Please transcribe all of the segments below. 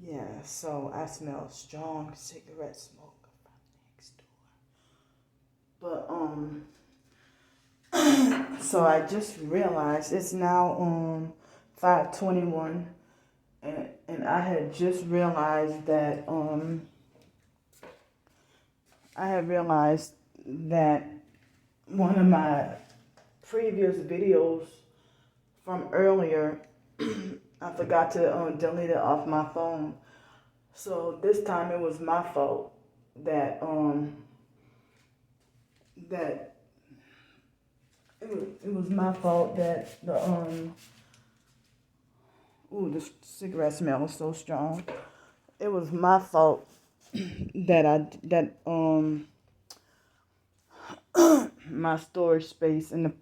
Yeah, so I smell strong cigarette smoke from next door. But so I just realized it's now 5:21, and I had just realized that one of my previous videos from earlier, I forgot to delete it off my phone. So this time it was my fault that that it was my fault that the cigarette smell was so strong. It was my fault that my storage space in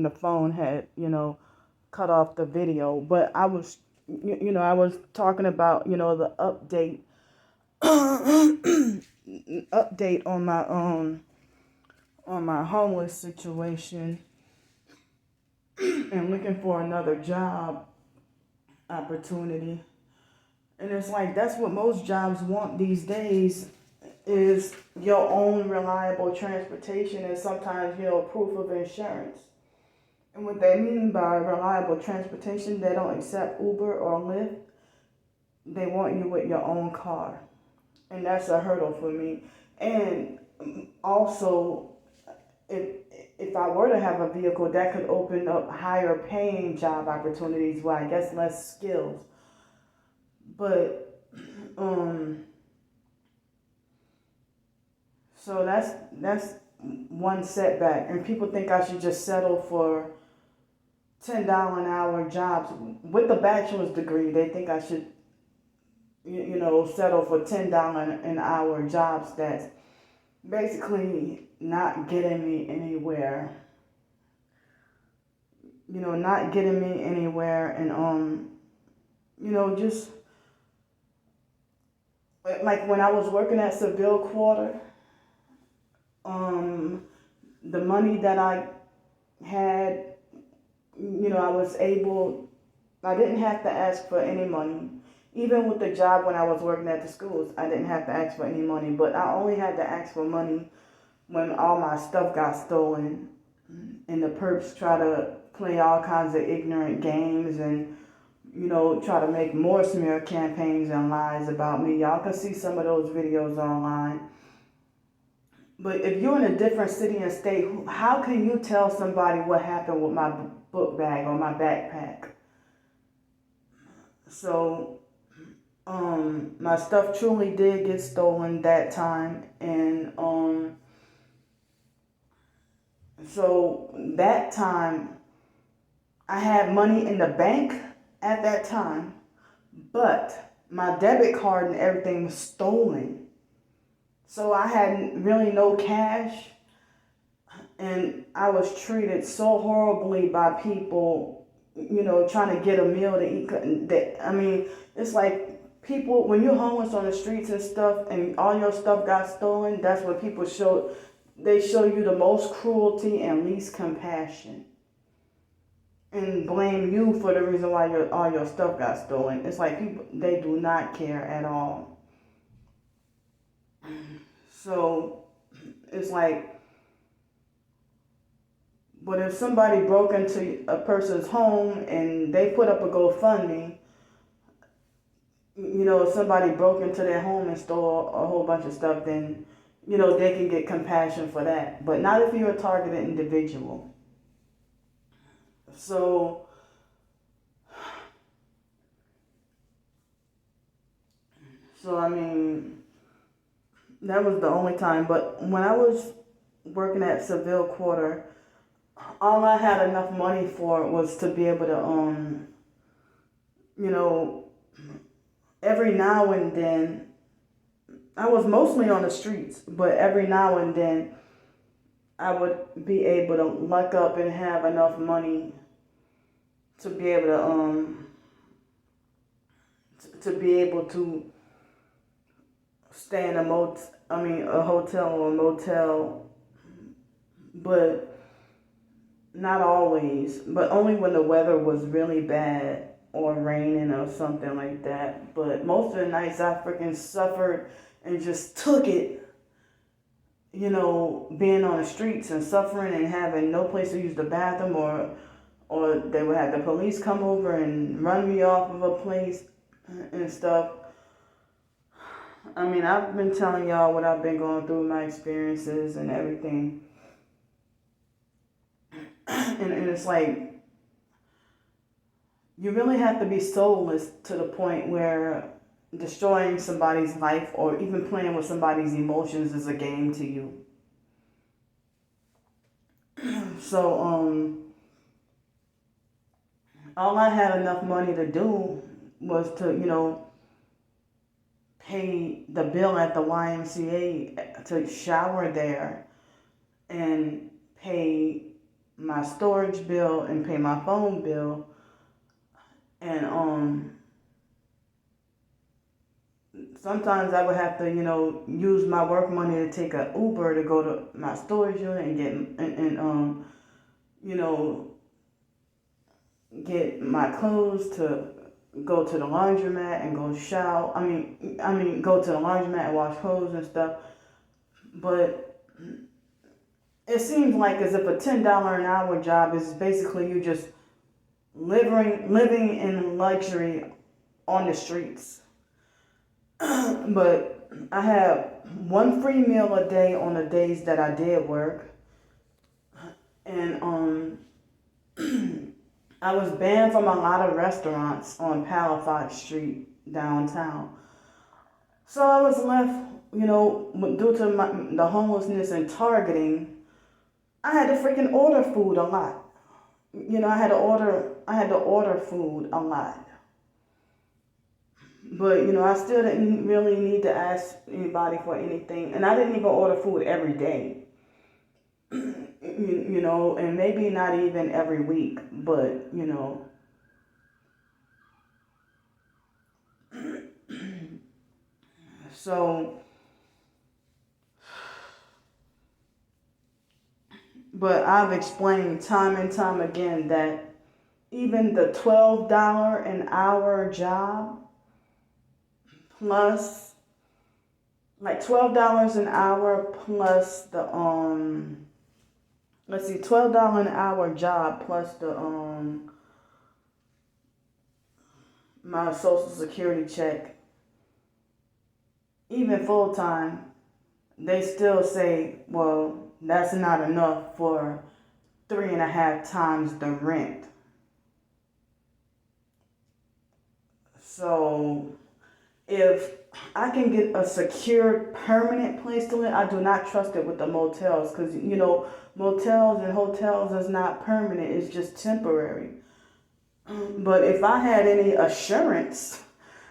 the phone had cut off the video. But I was talking about the update on my homeless situation and looking for another job opportunity. And it's like that's what most jobs want these days is your own reliable transportation and sometimes proof of insurance. And what they mean by reliable transportation, they don't accept Uber or Lyft. They want you with your own car. And that's a hurdle for me. And also, if I were to have a vehicle, that could open up higher paying job opportunities with, I guess, less skills. But so that's one setback, and people think I should just settle for $10 an hour jobs with a bachelor's degree. They think I should settle for $10 an hour jobs that's basically not getting me anywhere. Not getting me anywhere, and just like when I was working at Seville Quarter, the money that I had, I didn't have to ask for any money. Even with the job when I was working at the schools, I didn't have to ask for any money, but I only had to ask for money when all my stuff got stolen and the perps try to play all kinds of ignorant games and try to make more smear campaigns and lies about me. Y'all can see some of those videos online. But if you're in a different city and state, how can you tell somebody what happened with my book bag or my backpack? So, my stuff truly did get stolen that time, and so that time I had money in the bank at that time, but my debit card and everything was stolen. So I had really no cash, and I was treated so horribly by people, trying to get a meal to eat. It's like people, when you're homeless on the streets and stuff, and all your stuff got stolen, that's what people show. They show you the most cruelty and least compassion, and blame you for the reason why all your stuff got stolen. It's like people, they do not care at all. So it's like, but if somebody broke into a person's home and they put up a GoFundMe, if somebody broke into their home and stole a whole bunch of stuff, then, they can get compassion for that. But not if you're a targeted individual. So, that was the only time. But when I was working at Seville Quarter, all I had enough money for was to be able to, every now and then, I was mostly on the streets, but every now and then I would be able to luck up and have enough money to be able to stay in a hotel or a motel, but not always, but only when the weather was really bad. or raining or something like that. But most of the nights I freaking suffered and just took it, being on the streets and suffering and having no place to use the bathroom, or they would have the police come over and run me off of a place and stuff. I mean, I've been telling y'all what I've been going through, my experiences and everything. And it's like, you really have to be soulless to the point where destroying somebody's life or even playing with somebody's emotions is a game to you. So, all I had enough money to do was to, pay the bill at the YMCA, to shower there, and pay my storage bill and pay my phone bill. And sometimes I would have to, use my work money to take an Uber to go to my storage unit and get my clothes, to go to the laundromat and go shower. I mean, go to the laundromat and wash clothes and stuff. But it seems like as if a $10 an hour job is basically you just living in luxury on the streets. But I have one free meal a day on the days that I did work. And I was banned from a lot of restaurants on Palafox Street downtown. So I was left, due to the homelessness and targeting, I had to freaking order food a lot. I had to order food a lot. But, I still didn't really need to ask anybody for anything. And I didn't even order food every day. And maybe not even every week, but, So, but I've explained time and time again that even the $12 an hour job plus, like $12 an hour plus the, $12 an hour job plus the, my Social Security check, even full time, they still say, well, that's not enough for 3.5 times the rent. So if I can get a secure, permanent place to live, I do not trust it with the motels, because, motels and hotels is not permanent, it's just temporary. But if I had any assurance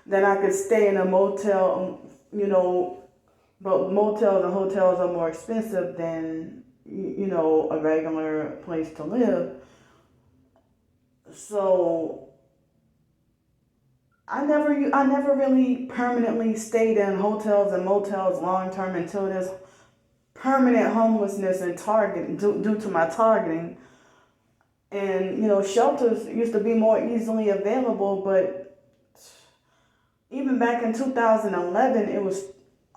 that I could stay in a motel, but motels and hotels are more expensive than, a regular place to live. So I never really permanently stayed in hotels and motels long term until this permanent homelessness and target due to my targeting. And shelters used to be more easily available, but even back in 2011, it was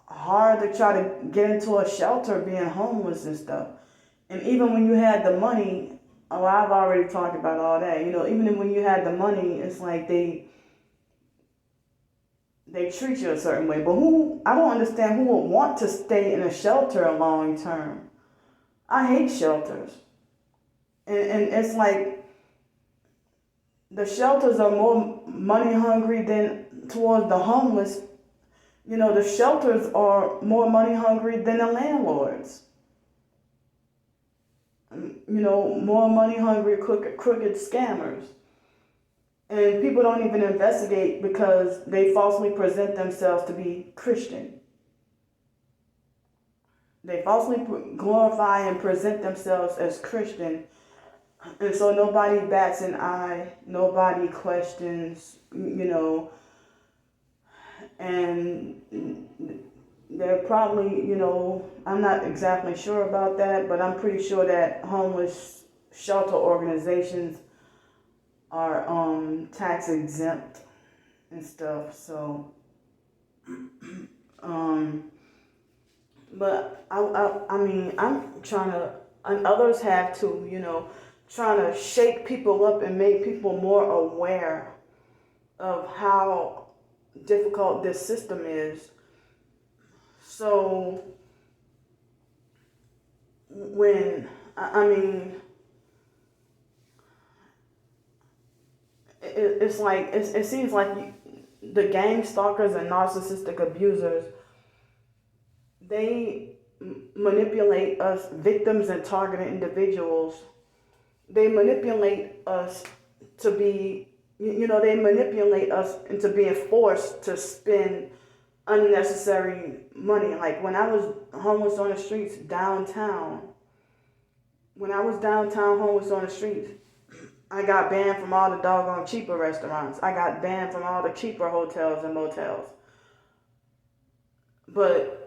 hard to try to get into a shelter being homeless and stuff. And even when you had the money, I've already talked about all that. Even when you had the money, it's like they treat you a certain way. But I don't understand who would want to stay in a shelter long term. I hate shelters. And it's like the shelters are more money hungry than towards the homeless. The shelters are more money hungry than the landlords. More money hungry, crooked scammers. And people don't even investigate because they falsely present themselves to be Christian. They falsely glorify and present themselves as Christian. And so nobody bats an eye, nobody questions, and they're probably, I'm not exactly sure about that, but I'm pretty sure that homeless shelter organizations are tax exempt and stuff. So um but I mean, I'm trying to, and others have too, trying to shake people up and make people more aware of how difficult this system is. So when I mean, it's like it seems like the gang stalkers and narcissistic abusers, they manipulate us victims and targeted individuals. They manipulate us to be, they manipulate us into being forced to spend unnecessary money. Like when I was homeless on the streets downtown, homeless on the streets, I got banned from all the doggone cheaper restaurants. I got banned from all the cheaper hotels and motels. But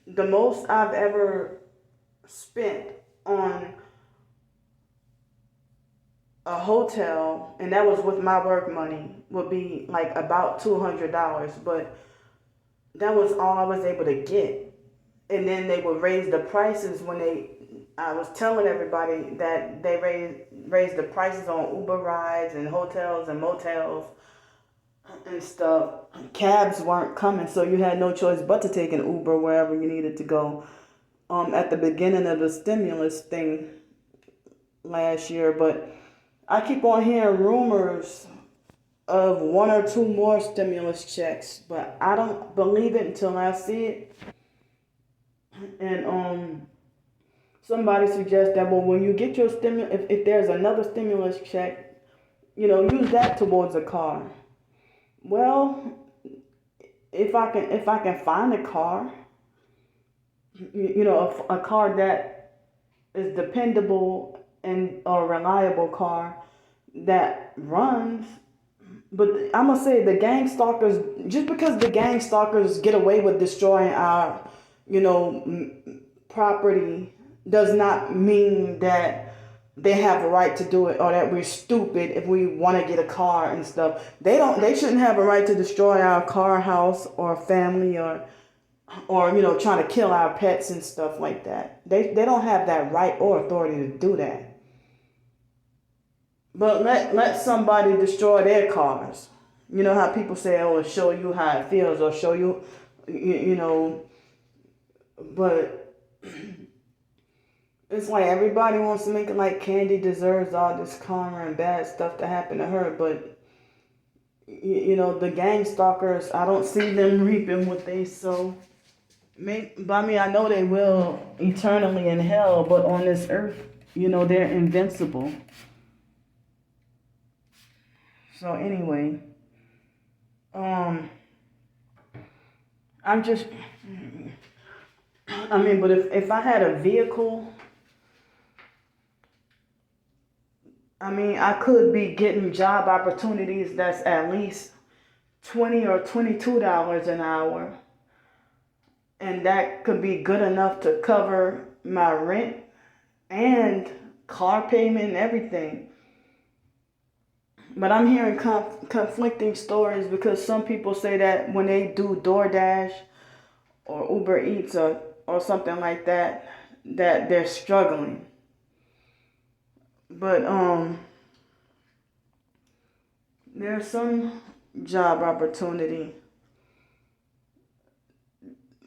the most I've ever spent on a hotel, and that was with my work money, would be like about $200. But that was all I was able to get. And then they would raise the prices I was telling everybody that they raised the prices on Uber rides and hotels and motels and stuff. Cabs weren't coming, so you had no choice but to take an Uber wherever you needed to go. At the beginning of the stimulus thing last year, but I keep on hearing rumors of one or two more stimulus checks, but I don't believe it until I see it. And somebody suggests that, well, when you get your stimulus, if there's another stimulus check, use that towards a car. Well, if I can find a car, a car that is dependable and a reliable car that runs. But I'm gonna say the gang stalkers, just because the gang stalkers get away with destroying our, property, does not mean that they have a right to do it, or that we're stupid if we want to get a car and stuff. They shouldn't have a right to destroy our car, house, or family, or trying to kill our pets and stuff like that. They don't have that right or authority to do that. But let somebody destroy their cars. You know how people say, "Oh, it'll show you how it feels," or show you, But it's like everybody wants to make it like Candy deserves all this karma and bad stuff to happen to her. But the gang stalkers, I don't see them reaping what they sow. I know they will eternally in hell, but on this earth, they're invincible. So anyway, I'm just, but if I had a vehicle, I could be getting job opportunities that's at least $20 or $22 an hour. And that could be good enough to cover my rent and car payment and everything. But I'm hearing conflicting stories, because some people say that when they do DoorDash or Uber Eats or something like that, that they're struggling. But there's some job opportunity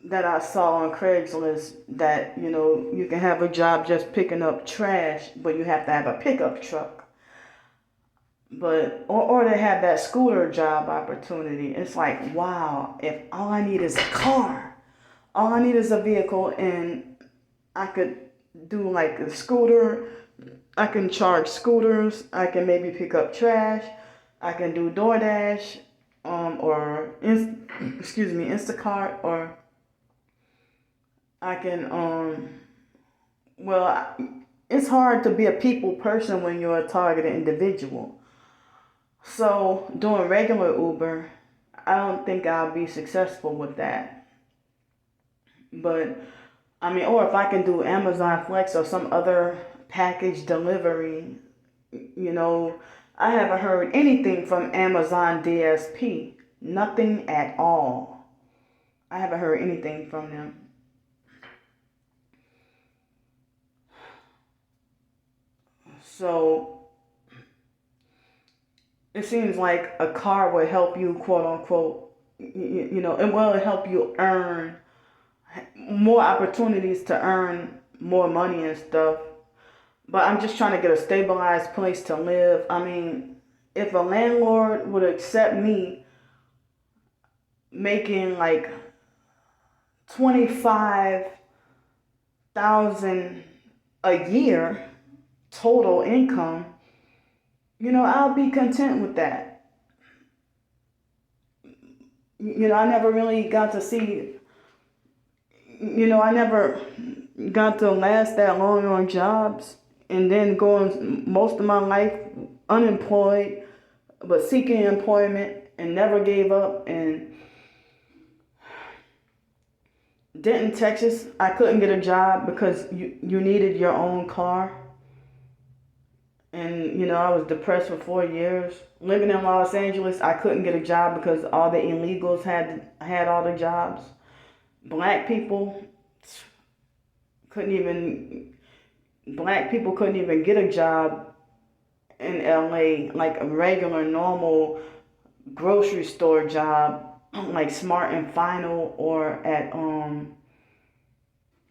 that I saw on Craigslist that, you can have a job just picking up trash, but you have to have a pickup truck. But or they have that scooter job opportunity. It's like, wow, if all I need is a car, all I need is a vehicle, and I could do like a scooter. I can charge scooters. I can maybe pick up trash. I can do DoorDash, or Instacart, or I can it's hard to be a people person when you're a targeted individual. So doing regular Uber, I don't think I'll be successful with that. But or if I can do Amazon Flex or some other package delivery, I haven't heard anything from Amazon DSP. Nothing at all. I haven't heard anything from them. So it seems like a car would help you, quote unquote, it will help you earn more opportunities to earn more money and stuff. But I'm just trying to get a stabilized place to live. I mean, if a landlord would accept me making like 25,000 a year total income, I'll be content with that. I never really got to see, I never got to last that long on jobs, and then going most of my life unemployed, but seeking employment and never gave up. And Denton, Texas, I couldn't get a job because you needed your own car. And, I was depressed for 4 years. Living in Los Angeles, I couldn't get a job because all the illegals had all the jobs. Black people couldn't even get a job in LA, like a regular, normal grocery store job, like Smart and Final, or at,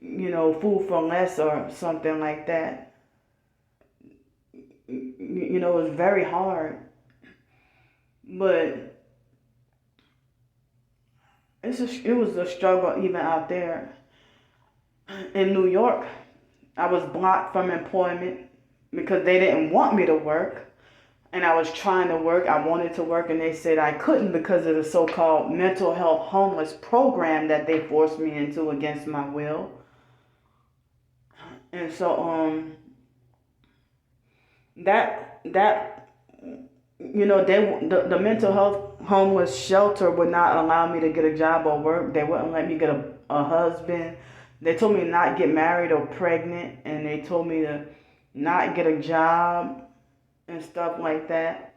Food for Less or something like that. It was very hard. But it was a struggle even out there. In New York, I was blocked from employment because they didn't want me to work. And I was trying to work. I wanted to work, and they said I couldn't because of the so-called mental health homeless program that they forced me into against my will. And so that the mental health homeless shelter would not allow me to get a job or work. They wouldn't let me get a husband. They told me to not get married or pregnant, and they told me to not get a job and stuff like that.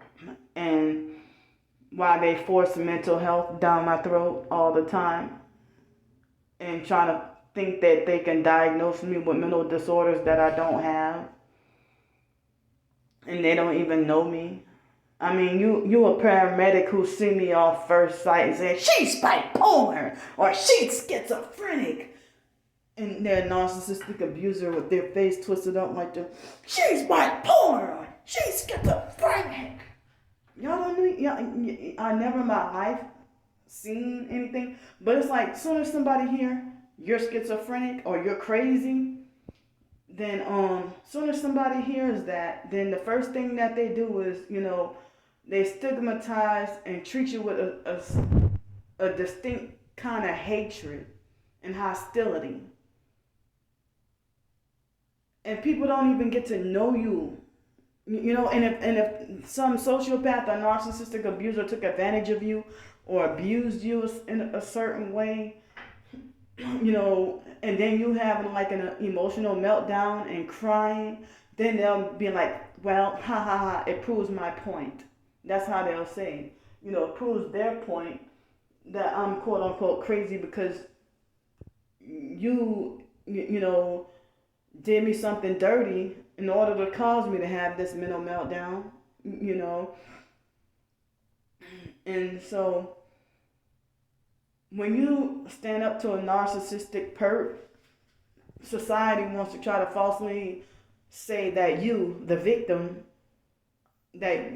And while they forced mental health down my throat all the time, and trying to think that they can diagnose me with mental disorders that I don't have, and they don't even know me. I mean, you a paramedic who see me off first sight and say, she's bipolar, or she's schizophrenic. And they're a narcissistic abuser with their face twisted up like the, she's bipolar, or she's schizophrenic. Y'all don't know, I never in my life seen anything. But it's like, soon as somebody hear you're schizophrenic or you're crazy, then soon as somebody hears that, then the first thing that they do is, they stigmatize and treat you with a distinct kind of hatred and hostility. And people don't even get to know you. And if some sociopath or narcissistic abuser took advantage of you or abused you in a certain way, and then you having like an emotional meltdown and crying, then they'll be like, well, ha ha ha, it proves my point. That's how they'll say. It proves their point that I'm quote unquote crazy because you did me something dirty in order to cause me to have this mental meltdown, And so when you stand up to a narcissistic perp, society wants to try to falsely say that you, the victim, that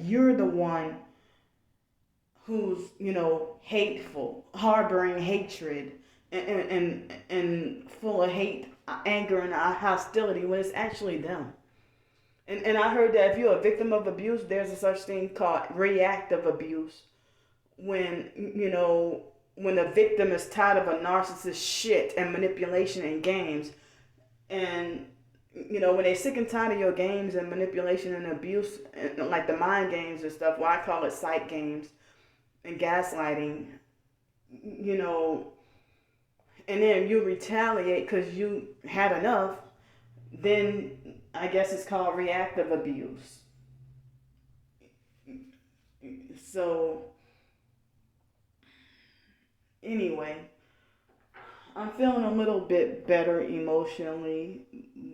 you're the one who's, hateful, harboring hatred and full of hate, anger, and hostility, when it's actually them. And I heard that if you're a victim of abuse, there's a such thing called reactive abuse. When the victim is tired of a narcissist's shit and manipulation and games, and when they're sick and tired of your games and manipulation and abuse, like the mind games and stuff, I call it psych games and gaslighting, and then you retaliate because you had enough, then I guess it's called reactive abuse. So anyway, I'm feeling a little bit better emotionally,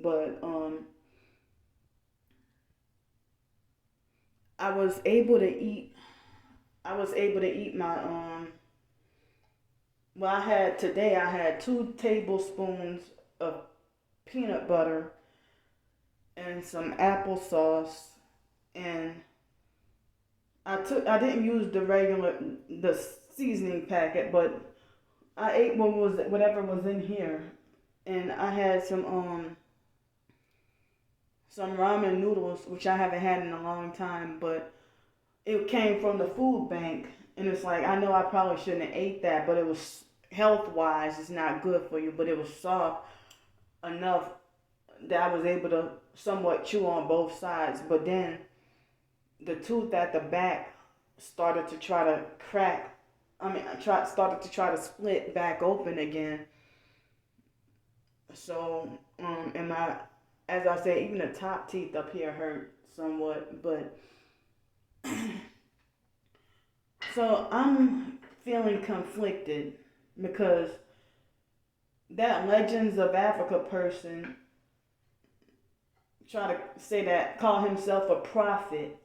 but I was able to eat. I was able to eat my well, I had 2 tablespoons of peanut butter and some applesauce, and I didn't use the seasoning packet, but I ate whatever was in here, and I had some ramen noodles, which I haven't had in a long time, but it came from the food bank, and it's like I know I probably shouldn't have ate that, but it was health wise, it's not good for you, but it was soft enough that I was able to somewhat chew on both sides. But then the tooth at the back started to try to crack. Started to try to split back open again. So, and as I said, even the top teeth up here hurt somewhat. But so I'm feeling conflicted because that Legends of Africa person try to call himself a prophet.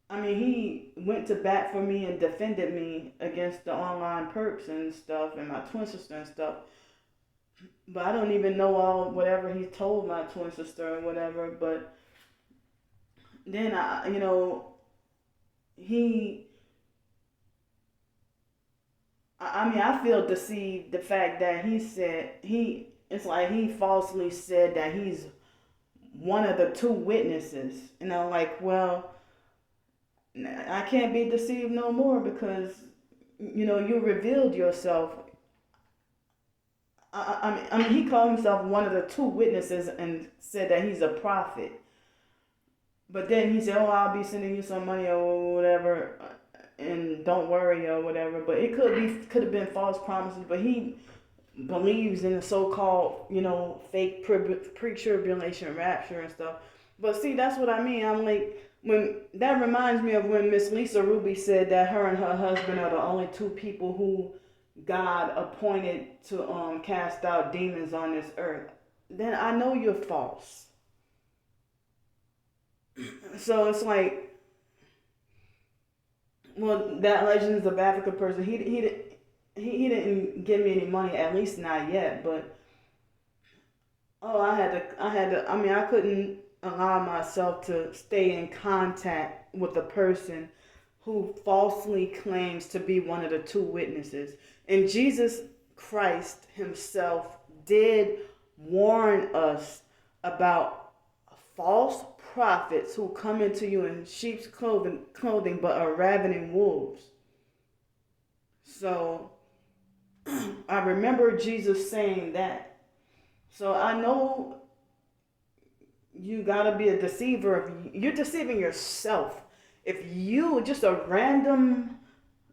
I mean, he went to bat for me and defended me against the online perps and stuff and my twin sister and stuff. But I don't even know all whatever he told my twin sister or whatever. But then he, I feel deceived the fact that it's like he falsely said that he's one of the 2 witnesses. And I'm like, well, I can't be deceived no more because, you revealed yourself. I mean, he called himself one of the 2 witnesses and said that he's a prophet. But then he said, "Oh, I'll be sending you some money or whatever, and don't worry or whatever." But it could have been false promises. But he believes in the so-called, fake pre-tribulation rapture and stuff. But see, that's what I mean. I'm like, when that reminds me of when Miss Lisa Ruby said that her and her husband are the only 2 people who God appointed to cast out demons on this earth. Then I know you're false. So it's like, well, that Legends of Africa person, he didn't give me any money, at least not yet. But I mean, I couldn't allow myself to stay in contact with a person who falsely claims to be one of the 2 witnesses. And Jesus Christ himself did warn us about false prophets who come into you in sheep's clothing but are ravening wolves. So I remember Jesus saying that. So I know you gotta be a deceiver. You're deceiving yourself. If you just a random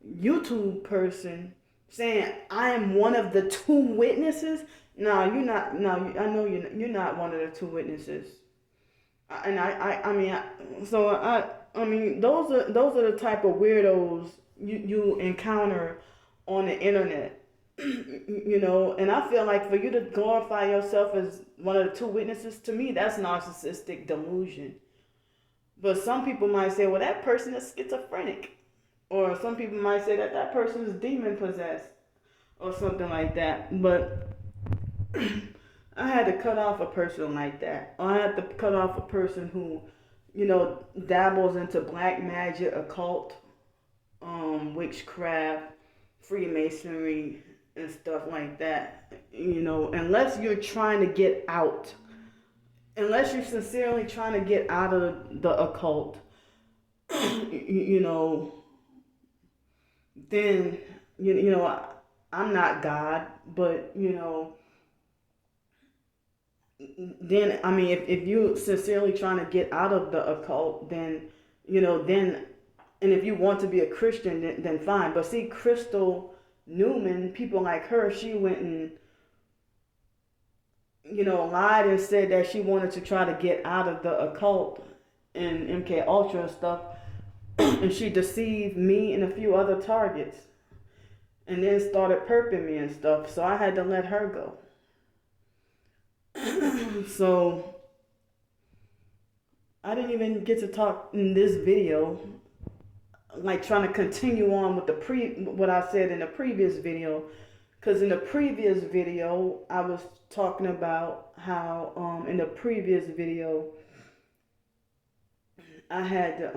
YouTube person saying I am one of the 2 witnesses, no, you're not. No, I know you're not one of the 2 witnesses. And I mean, those are the type of weirdos you encounter on the internet. And I feel like for you to glorify yourself as one of the 2 witnesses, to me that's narcissistic delusion. But some people might say, well, that person is schizophrenic, or some people might say that person is demon possessed or something like that. But I had to cut off a person like that. I had to cut off a person who, dabbles into black magic, occult, witchcraft, Freemasonry, and stuff like that. Unless you're trying to get out, unless you're sincerely trying to get out of the occult, then I'm not God, but then I mean, if you sincerely trying to get out of the occult, then and if you want to be a Christian, then fine. But see, Crystal Newman, people like her, she went and lied and said that she wanted to try to get out of the occult and MK Ultra and stuff. And she deceived me and a few other targets, and then started perping me and stuff. So I had to let her go. So I didn't even get to talk in this video, like trying to continue on with what I said in the previous video. Because in the previous video, I was talking about how in the previous video I had to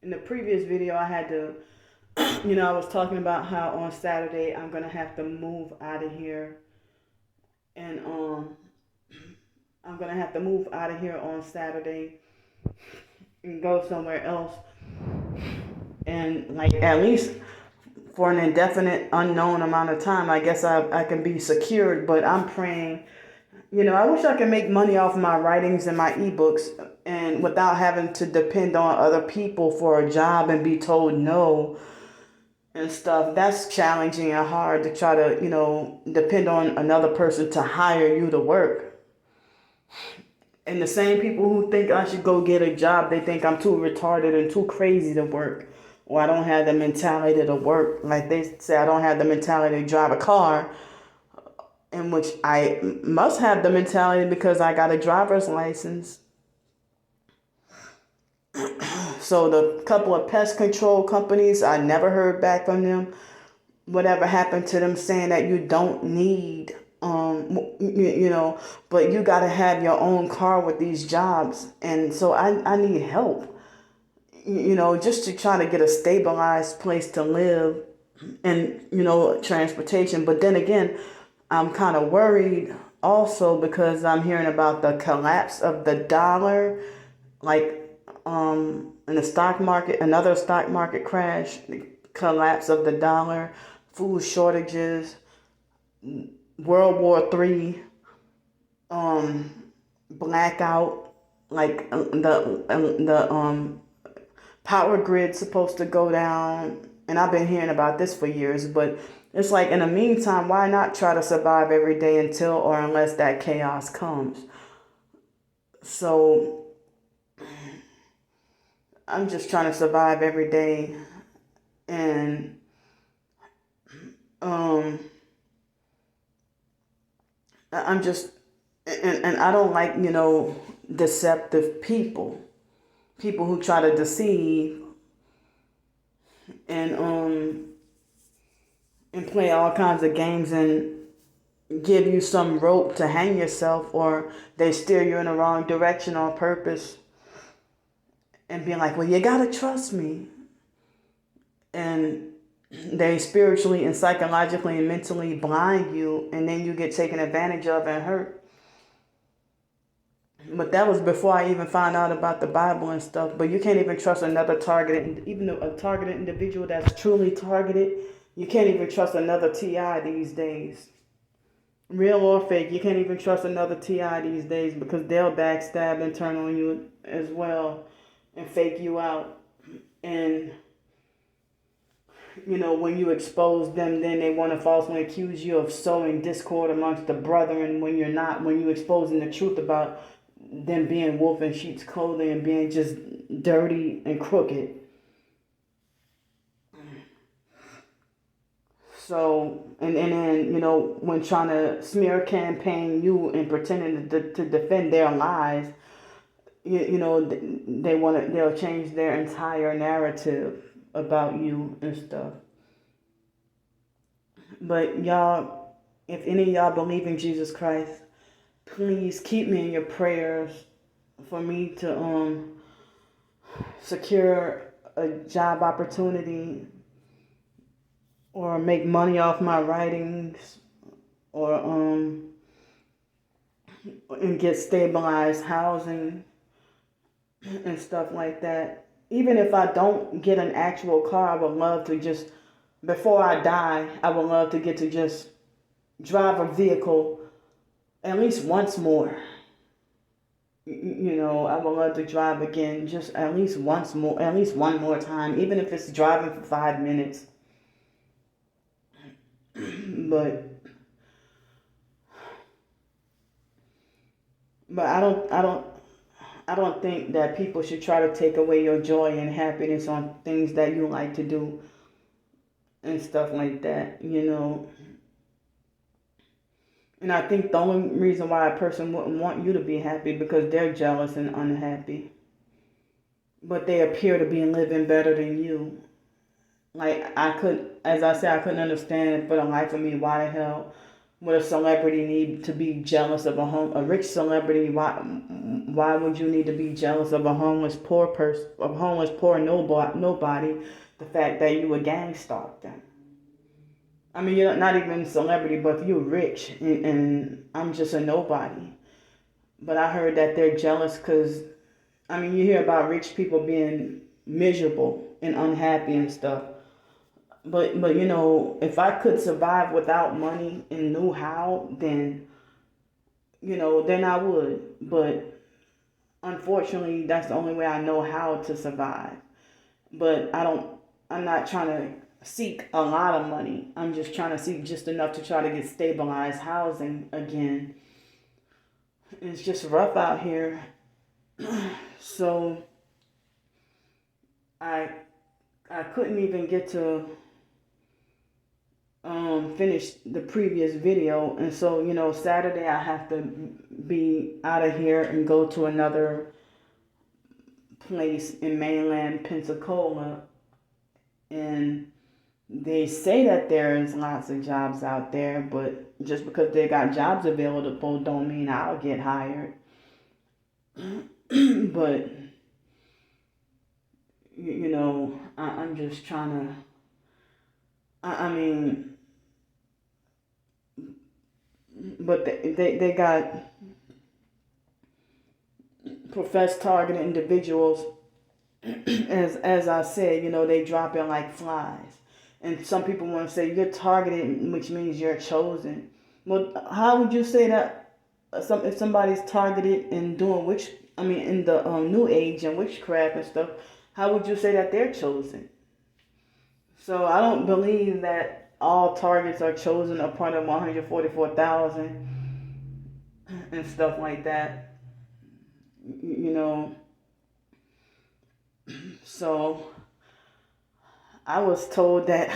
in the previous video I had to I was talking about how on Saturday I'm gonna have to move out of here, and I'm gonna have to move out of here on Saturday and go somewhere else, and like at least for an indefinite unknown amount of time. I guess I can be secured, but I'm praying. I wish I could make money off my writings and my ebooks, and without having to depend on other people for a job and be told no and stuff. That's challenging and hard to try to, depend on another person to hire you to work. And the same people who think I should go get a job, they think I'm too retarded and too crazy to work. Or I don't have the mentality to work. Like they say, I don't have the mentality to drive a car, in which I must have the mentality because I got a driver's license. So the couple of pest control companies, I never heard back from them. Whatever happened to them saying that you don't need, but you got to have your own car with these jobs. And so I need help, just to try to get a stabilized place to live and, transportation. But then again, I'm kind of worried also because I'm hearing about the collapse of the dollar, like in the stock market, another stock market crash, the collapse of the dollar, food shortages, World War III, blackout, like the power grid's supposed to go down. And I've been hearing about this for years, but it's like in the meantime, why not try to survive every day until or unless that chaos comes? So I'm just trying to survive every day, and I'm just, and I don't like, deceptive people who try to deceive and play all kinds of games and give you some rope to hang yourself, or they steer you in the wrong direction on purpose and be like, well, you gotta trust me. And they spiritually and psychologically and mentally blind you, and then you get taken advantage of and hurt. But that was before I even found out about the Bible and stuff. But you can't even trust another targeted, even a targeted individual that's truly targeted. You can't even trust another TI these days. Real or fake, you can't even trust another TI these days because they'll backstab and turn on you as well and fake you out. And when you expose them, then they want to falsely accuse you of sowing discord amongst the brethren when you're not, when you're exposing the truth about them being wolf in sheep's clothing and being just dirty and crooked. So, and then, when trying to smear campaign you and pretending to defend their lies, they'll change their entire narrative about you and stuff. But y'all, if any of y'all believe in Jesus Christ, please keep me in your prayers for me to secure a job opportunity or make money off my writings, or and get stabilized housing and stuff like that. Even if I don't get an actual car, I would love to just, before I die, I would love to get to just drive a vehicle at least once more. I would love to drive again just at least once more, at least one more time, even if it's driving for 5 minutes. But I I don't think that people should try to take away your joy and happiness on things that you like to do and stuff like that, you know. And I think the only reason why a person wouldn't want you to be happy because they're jealous and unhappy. But they appear to be living better than you. Like, as I said, I couldn't understand for the life of me why the hell would a celebrity need to be jealous of a rich celebrity? Why would you need to be jealous of a homeless poor person, a homeless poor nobody? The fact that you would gang stalk them. I mean, you're not even a celebrity, but you're rich, and I'm just a nobody. But I heard that they're jealous because, I mean, you hear about rich people being miserable and unhappy and stuff. But you know, if I could survive without money and knew how, then, you know, then I would. But unfortunately, that's the only way I know how to survive. But I'm not trying to seek a lot of money. I'm just trying to seek just enough to try to get stabilized housing again. It's just rough out here. So I couldn't even get to finish the previous video, and so, you know, Saturday I have to be out of here and go to another place in mainland Pensacola, and they say that there's lots of jobs out there, but just because they got jobs available don't mean I'll get hired. But you know, I'm just trying to, I mean, but they got professed targeted individuals. As I said, you know, they drop in like flies. And some people want to say you're targeted, which means you're chosen. Well, how would you say that if somebody's targeted and doing in the new age and witchcraft and stuff, how would you say that they're chosen? So I don't believe that all targets are chosen a part of 144,000 and stuff like that. You know, so I was told that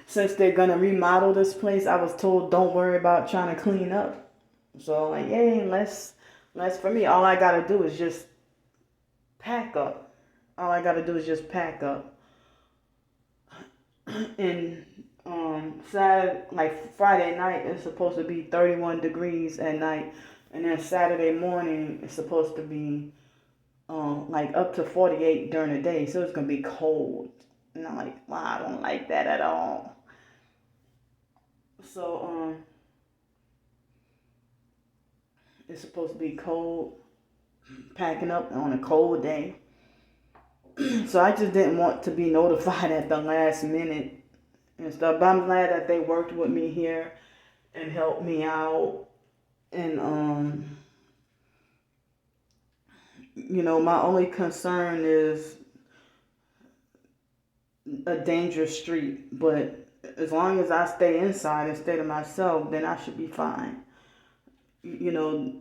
since they're gonna remodel this place, I was told don't worry about trying to clean up. So like, yay, less for me. All I gotta do is just pack up. All I gotta do is just pack up. And Saturday, like Friday night, it's supposed to be 31 degrees at night, and then Saturday morning it's supposed to be like up to 48 during the day. So it's gonna be cold. And I'm like, wow, I don't like that at all. So it's supposed to be cold, packing up on a cold day. So I just didn't want to be notified at the last minute and stuff. But I'm glad that they worked with me here and helped me out. And you know, my only concern is a dangerous street, but as long as I stay inside and stay to myself, then I should be fine. You know,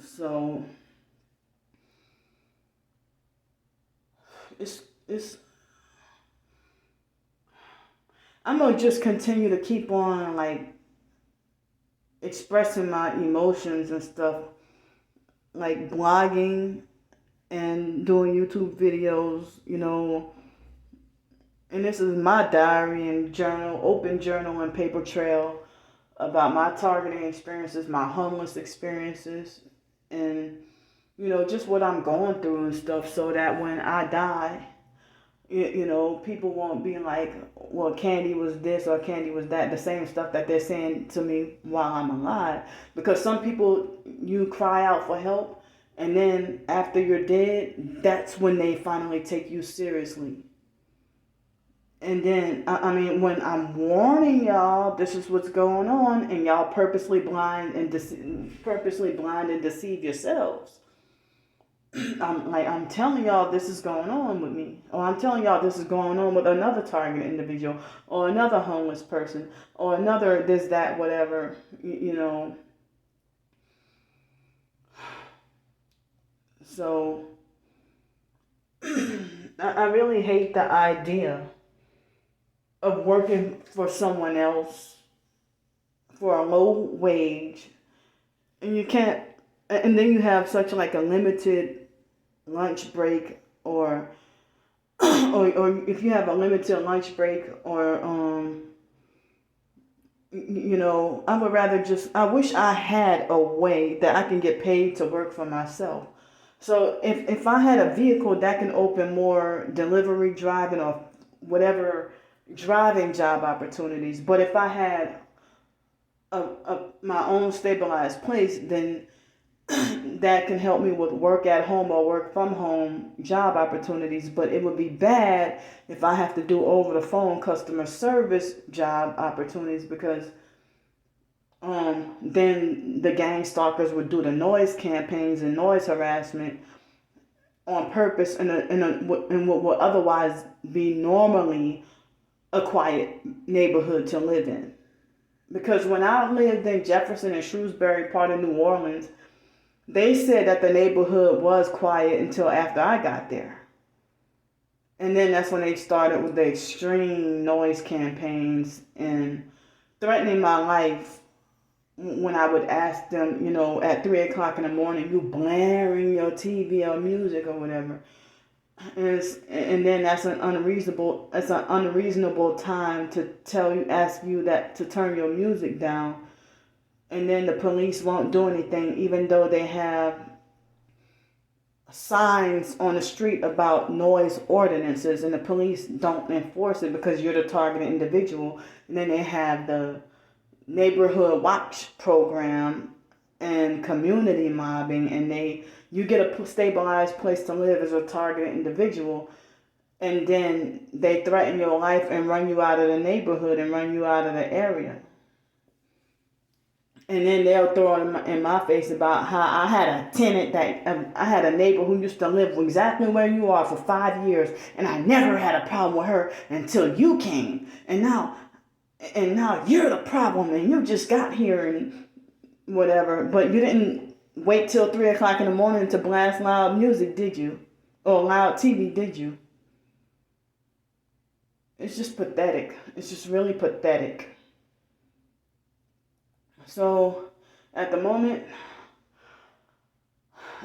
so it's I'm gonna just continue to keep on like expressing my emotions and stuff, like blogging and doing YouTube videos, you know. And this is my diary and journal, open journal and paper trail about my targeting experiences, my homeless experiences, and, you know, just what I'm going through and stuff, so that when I die, you know, people won't be like, well, Candy was this or Candy was that, the same stuff that they're saying to me while I'm alive. Because some people, you cry out for help, and then after you're dead, that's when they finally take you seriously. And then, I mean, when I'm warning y'all, this is what's going on, and y'all purposely blind and deceive yourselves. I'm telling y'all this is going on with me, or I'm telling y'all this is going on with another target individual, or another homeless person, or another this, that, whatever, you know. So I really hate the idea of working for someone else for a low wage, and you can't, and then you have such like a limited lunch break, or or if you have a limited lunch break, or I would rather just, I wish I had a way that I can get paid to work for myself. So if I had a vehicle that can open more delivery, driving, or whatever driving job opportunities, but if I had my own stabilized place, then that can help me with work at home or work from home job opportunities. But it would be bad if I have to do over the phone customer service job opportunities, because then the gang stalkers would do the noise campaigns and noise harassment on purpose in what would otherwise be normally a quiet neighborhood to live in. Because when I lived in Jefferson and Shrewsbury, part of New Orleans, they said that the neighborhood was quiet until after I got there. And then that's when they started with the extreme noise campaigns and threatening my life when I would ask them, at 3 o'clock in the morning, you blaring your TV or music or whatever. And then that's an unreasonable time to ask you that to turn your music down. And then the police won't do anything, even though they have signs on the street about noise ordinances, and the police don't enforce it because you're the targeted individual. And then they have the neighborhood watch program and community mobbing, and you get a stabilized place to live as a targeted individual, and then they threaten your life and run you out of the neighborhood and run you out of the area. And then they'll throw in my face about how I had a tenant I had a neighbor who used to live exactly where you are for 5 years, and I never had a problem with her until you came, and now you're the problem, and you just got here and whatever. But you didn't wait till 3 o'clock in the morning to blast loud music, did you? Or loud TV, did you? It's just pathetic. It's just really pathetic. So at the moment,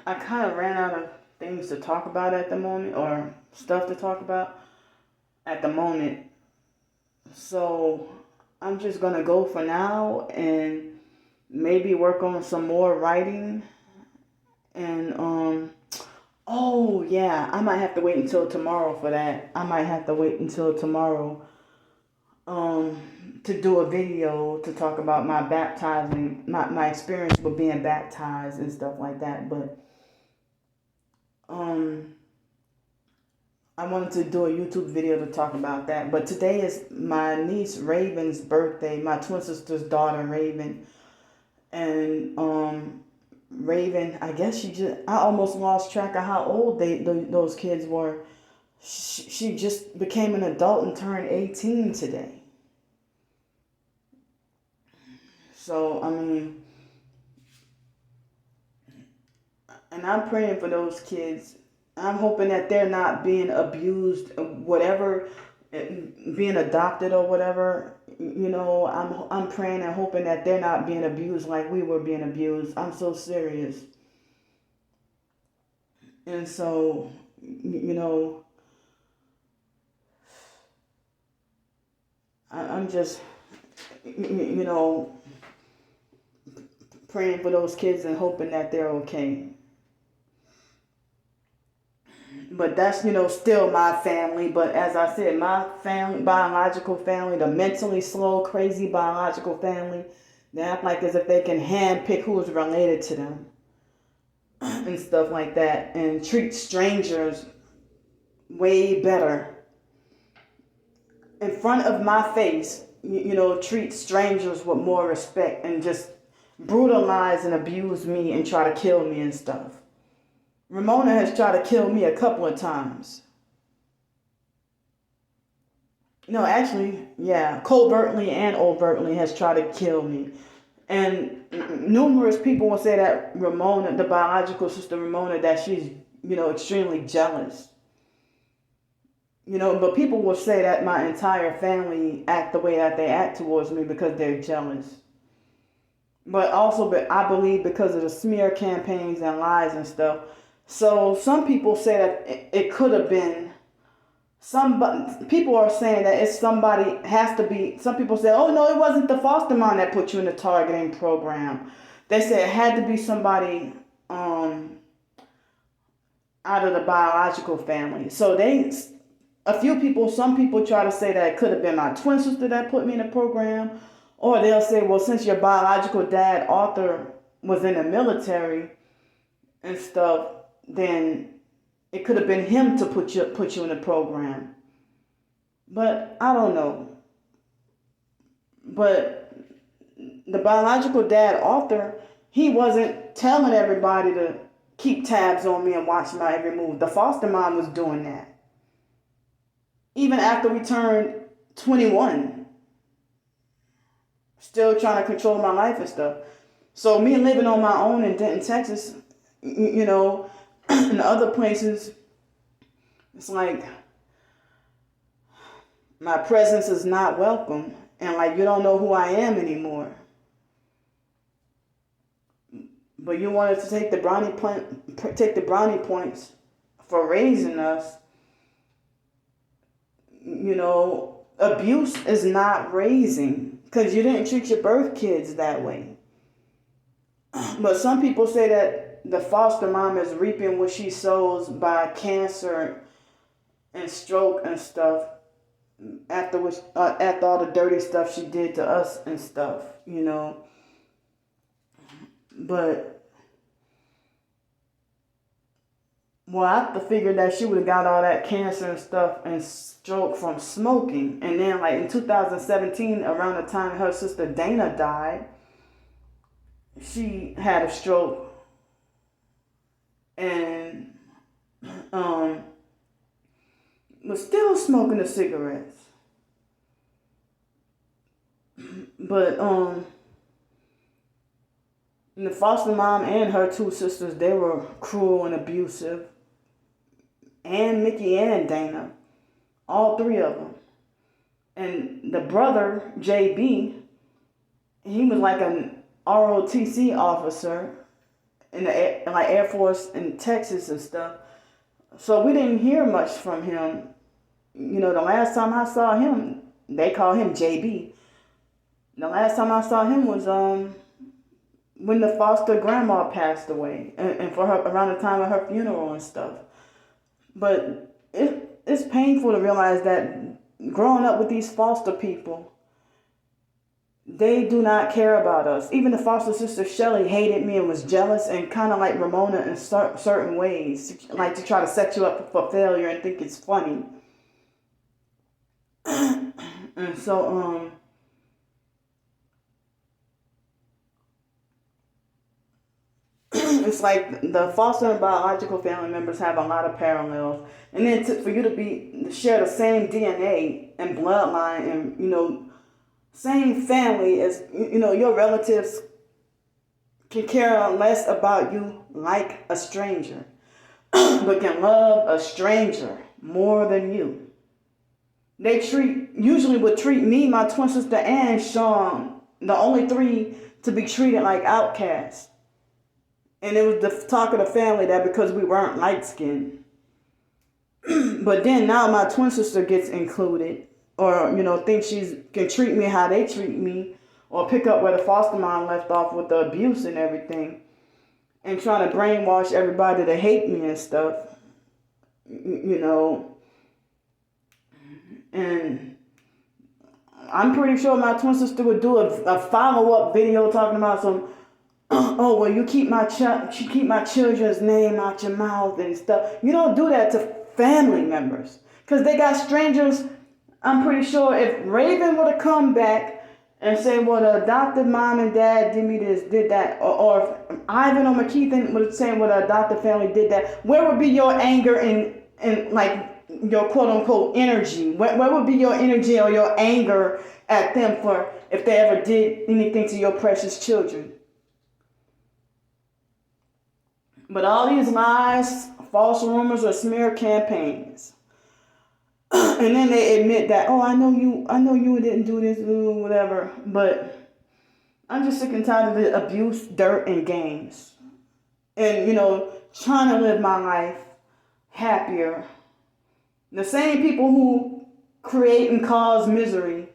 I kind of ran out of things to talk about at the moment, or stuff to talk about at the moment. So I'm just going to go for now and maybe work on some more writing. And, oh yeah, I might have to wait until tomorrow for that. I might have to wait until tomorrow to do a video to talk about my baptizing, my experience with being baptized and stuff like that. But I wanted to do a YouTube video to talk about that. But today is my niece Raven's birthday, my twin sister's daughter Raven. And Raven, I guess I almost lost track of how old those kids were. She just became an adult and turned 18 today. So, I mean, and I'm praying for those kids. I'm hoping that they're not being abused, whatever, being adopted or whatever. I'm praying and hoping that they're not being abused like we were being abused. I'm so serious. And so, I'm just, praying for those kids and hoping that they're okay. But that's, still my family. But as I said, my family, biological family, the mentally slow, crazy biological family, they act like as if they can handpick who's related to them and stuff like that, and treat strangers way better. In front of my face, treat strangers with more respect, and just brutalize and abuse me and try to kill me and stuff. Ramona has tried to kill me a couple of times. No, actually, yeah, covertly and overtly has tried to kill me. And numerous people will say that Ramona, the biological sister Ramona, that she's, extremely jealous. But people will say that my entire family act the way that they act towards me because they're jealous. But also, I believe because of the smear campaigns and lies and stuff. So some people say that it could have been somebody. People are saying that it's somebody, has to be. Some people say, oh no, it wasn't the foster mom that put you in the targeting program. They say it had to be somebody out of the biological family. So some people try to say that it could have been my twin sister that put me in the program. Or they'll say, well, since your biological dad, Arthur, was in the military and stuff, then it could have been him to put you in the program. But I don't know. But the biological dad, Arthur, he wasn't telling everybody to keep tabs on me and watch my every move. The foster mom was doing that. Even after we turned 21. Still trying to control my life and stuff. So me living on my own in Denton, Texas, and other places, it's like my presence is not welcome. And like you don't know who I am anymore. But you wanted to take the brownie points for raising us. Abuse is not raising, because you didn't treat your birth kids that way. But some people say that the foster mom is reaping what she sows by cancer and stroke and stuff after all the dirty stuff she did to us and stuff, But I have to figure that she would have got all that cancer and stuff and stroke from smoking. And then like in 2017, around the time her sister Dana died, she had a stroke and was still smoking the cigarettes. But the foster mom and her two sisters, they were cruel and abusive. And Mickey and Dana. All three of them. And the brother, JB, he was like an ROTC officer in the Air Force in Texas and stuff. So we didn't hear much from him. The last time I saw him, they call him JB. The last time I saw him was when the foster grandma passed away, and for her around the time of her funeral and stuff. But it's painful to realize that growing up with these foster people, they do not care about us. Even the foster sister Shelly hated me and was jealous, and kind of like Ramona in certain ways, like to try to set you up for failure and think it's funny. And so it's like the foster and biological family members have a lot of parallels. And then for you to share the same DNA and bloodline and, same family as, your relatives can care less about you like a stranger, but can love a stranger more than you. They usually would treat me, my twin sister, and Sean, the only three to be treated like outcasts. And it was the talk of the family that because we weren't light-skinned. But then now my twin sister gets included, or, thinks she can treat me how they treat me, or pick up where the foster mom left off with the abuse and everything, and trying to brainwash everybody to hate me and stuff, And I'm pretty sure my twin sister would do a follow-up video talking about some, oh, well, you keep my children's name out your mouth and stuff. You don't do that to family members, because they got strangers. I'm pretty sure if Raven would have come back and said, well, the adopted mom and dad did me this, did that, or if Ivan or McKeithen would have said, well, the adopted family did that, where would be your anger and like your quote unquote energy? What would be your energy or your anger at them for if they ever did anything to your precious children? But all these lies, false rumors, or smear campaigns, and then they admit that, oh, I know you didn't do this, whatever. But I'm just sick and tired of the abuse, dirt, and games, and trying to live my life happier. The same people who create and cause misery,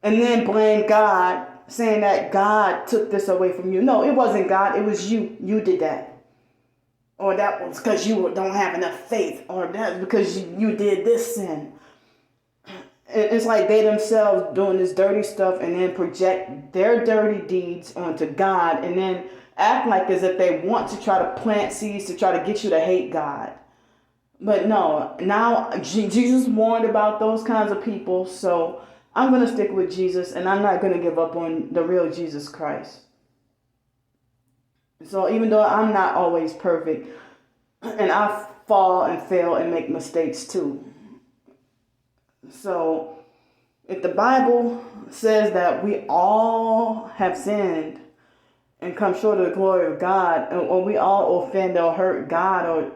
and then blame God, saying that God took this away from you. No, it wasn't God. It was you. You did that. Or that was because you don't have enough faith. Or that's because you did this sin. It's like they themselves doing this dirty stuff and then project their dirty deeds onto God and then act like as if they want to try to plant seeds to try to get you to hate God. But no, now Jesus warned about those kinds of people. So I'm going to stick with Jesus and I'm not going to give up on the real Jesus Christ. So even though I'm not always perfect, and I fall and fail and make mistakes too. So if the Bible says that we all have sinned and come short of the glory of God, or we all offend or hurt God, or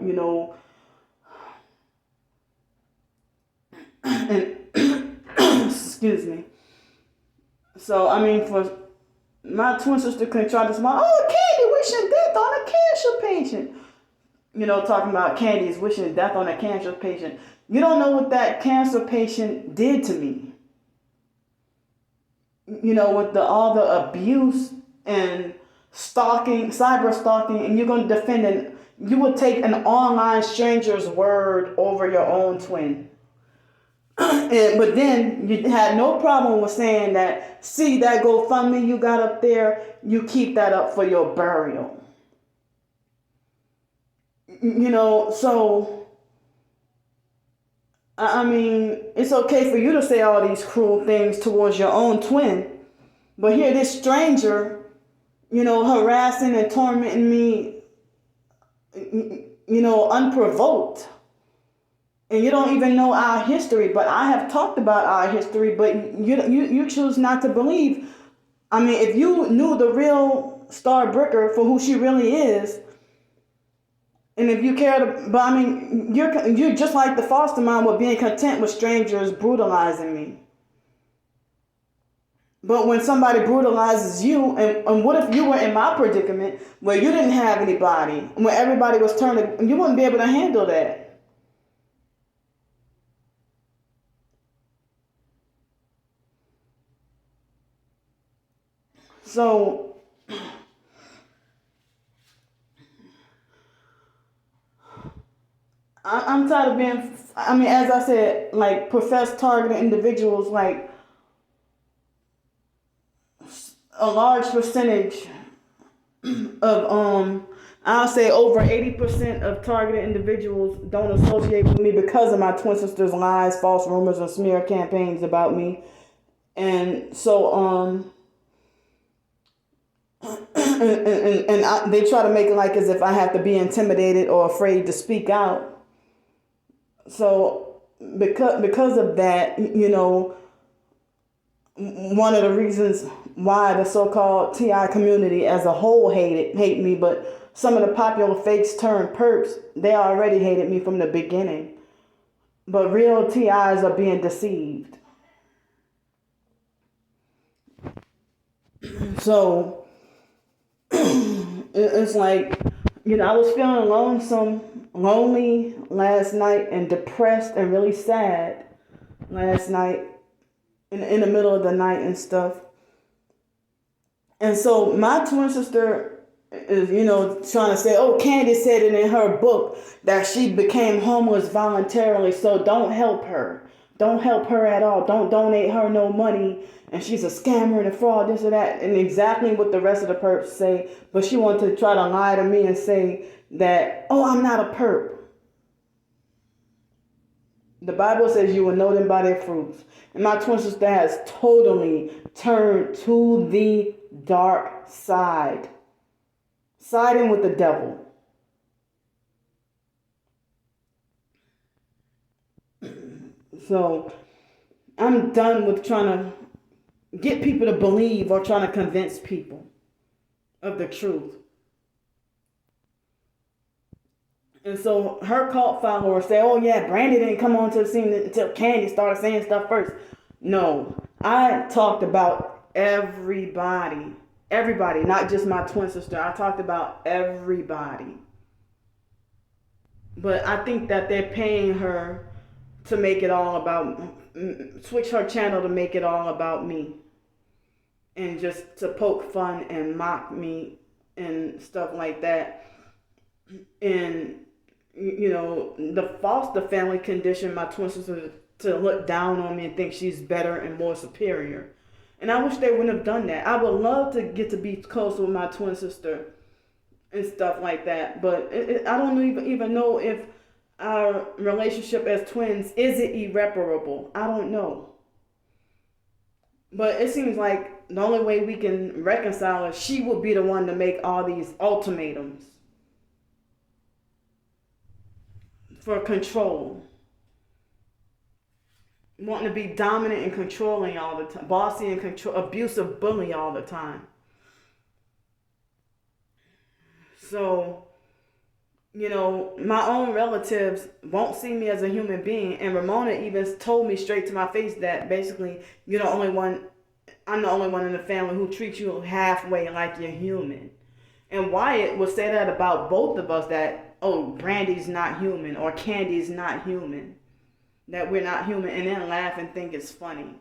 and excuse me. So I mean, for my twin sister can try to smile, oh, Candy wishing death on a cancer patient. Talking about Candy's wishing death on a cancer patient. You don't know what that cancer patient did to me. With all the abuse and stalking, cyber stalking, and you're going to defend it. You would take an online stranger's word over your own twin. But then you had no problem with saying that, see that GoFundMe you got up there, you keep that up for your burial. So, I mean, it's okay for you to say all these cruel things towards your own twin, but here this stranger, harassing and tormenting me, unprovoked. And you don't even know our history, but I have talked about our history, but you choose not to believe. I mean, if you knew the real Starbricker for who she really is, and if you cared, but I mean, you're just like the foster mom with being content with strangers brutalizing me. But when somebody brutalizes you, and what if you were in my predicament where you didn't have anybody, when everybody was turning, you wouldn't be able to handle that. So I'm tired of being, I mean, as I said, like professed targeted individuals, like a large percentage of, I'll say over 80% of targeted individuals don't associate with me because of my twin sister's lies, false rumors, and smear campaigns about me. And so, they try to make it like as if I have to be intimidated or afraid to speak out. So because of that, one of the reasons why the so-called TI community as a whole hate me, but some of the popular fakes turned perps, they already hated me from the beginning. But real TIs are being deceived. So it's like, I was feeling lonely last night and depressed and really sad last night in the middle of the night and stuff. And so my twin sister is, trying to say, oh, Candy said it in her book that she became homeless voluntarily, so don't help her. Don't help her at all. Don't donate her no money. And she's a scammer and a fraud, this or that. And exactly what the rest of the perps say. But she wanted to try to lie to me and say that, oh, I'm not a perp. The Bible says you will know them by their fruits. And my twin sister has totally turned to the dark side. Siding with the devil. So I'm done with trying to get people to believe or trying to convince people of the truth. And so her cult followers say, oh yeah, Brandy didn't come onto the scene until Candy started saying stuff first. No, I talked about everybody. Everybody, not just my twin sister. I talked about everybody. But I think that they're paying her to make it all about, switch her channel to make it all about me. And just to poke fun and mock me and stuff like that. And, the foster family conditioned my twin sister to look down on me and think she's better and more superior. And I wish they wouldn't have done that. I would love to get to be close with my twin sister and stuff like that. But I don't even know if our relationship as twins, is it irreparable? I don't know. But it seems like the only way we can reconcile is she would be the one to make all these ultimatums for control. Wanting to be dominant and controlling all the time. Bossy and abusive bully all the time. So, my own relatives won't see me as a human being. And Ramona even told me straight to my face that basically I'm the only one in the family who treats you halfway like you're human. And Wyatt would say that about both of us, that, oh, Brandy's not human or Candy's not human. That we're not human, and then laugh and think it's funny.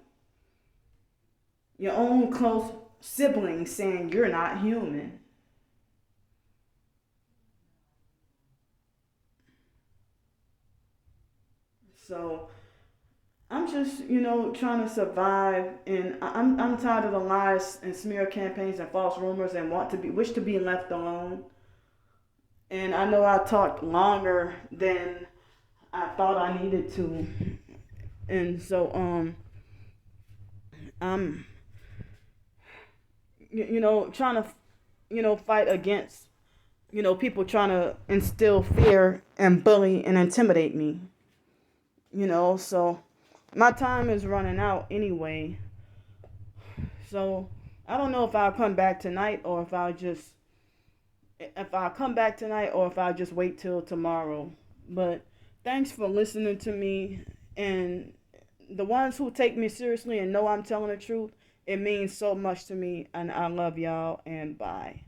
Your own close siblings saying you're not human. So I'm just, trying to survive, and I'm tired of the lies and smear campaigns and false rumors, and wish to be left alone. And I know I talked longer than I thought I needed to, and so I'm trying to fight against people trying to instill fear and bully and intimidate me. So my time is running out anyway. So I don't know if I'll come back tonight or if I'll come back tonight or if I'll just wait till tomorrow. But thanks for listening to me, and the ones who take me seriously and know I'm telling the truth, it means so much to me, and I love y'all, and bye.